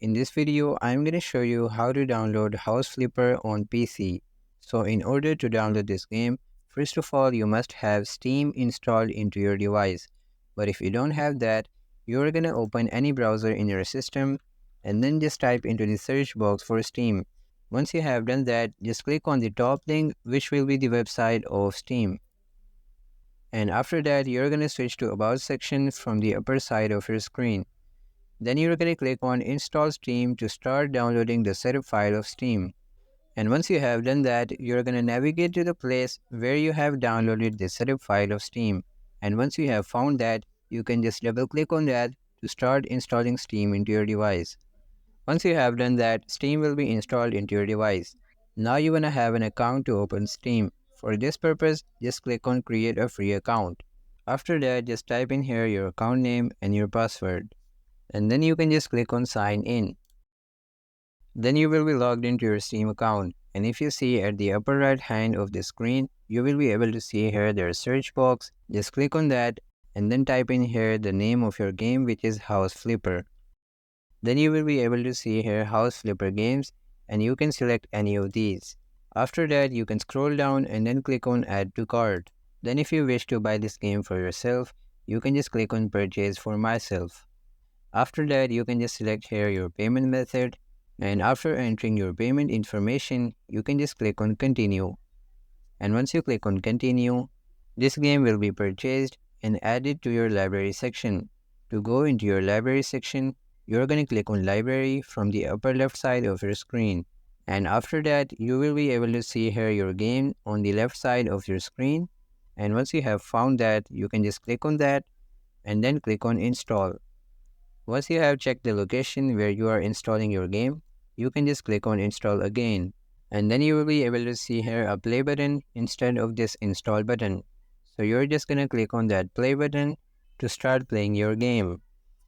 In this video, I'm going to show you how to download House Flipper on PC. So in order to download this game, first of all, you must have Steam installed into your device. But if you don't have that, you're going to open any browser in your system and then just type into the search box for Steam. Once you have done that, just click on the top link, which will be the website of Steam. And after that, you're going to switch to About section from the upper side of your screen. Then you're going to click on Install Steam to start downloading the setup file of Steam. And once you have done that, you're going to navigate to the place where you have downloaded the setup file of Steam. And once you have found that, you can just double click on that to start installing Steam into your device. Once you have done that, Steam will be installed into your device. Now you want to have an account to open Steam. For this purpose, just click on Create a Free Account. After that, just type in here your account name and your password. And then you can just click on Sign In. Then you will be logged into your Steam account. And if you see at the upper right hand of the screen, you will be able to see here their search box. Just click on that and then type in here the name of your game, which is House Flipper. Then you will be able to see here House Flipper games, and you can select any of these. After that, you can scroll down and then click on Add to Cart. Then if you wish to buy this game for yourself, you can just click on Purchase for myself. After that, you can just select here your payment method, and after entering your payment information, you can just click on Continue. And once you click on Continue, this game will be purchased and added to your library section. To go into your library section, you're going to click on Library from the upper left side of your screen. And after that, you will be able to see here your game on the left side of your screen. And once you have found that, you can just click on that and then click on Install. Once you have checked the location where you are installing your game, you can just click on Install again. And then you will be able to see here a play button instead of this install button. So you're just going to click on that play button to start playing your game.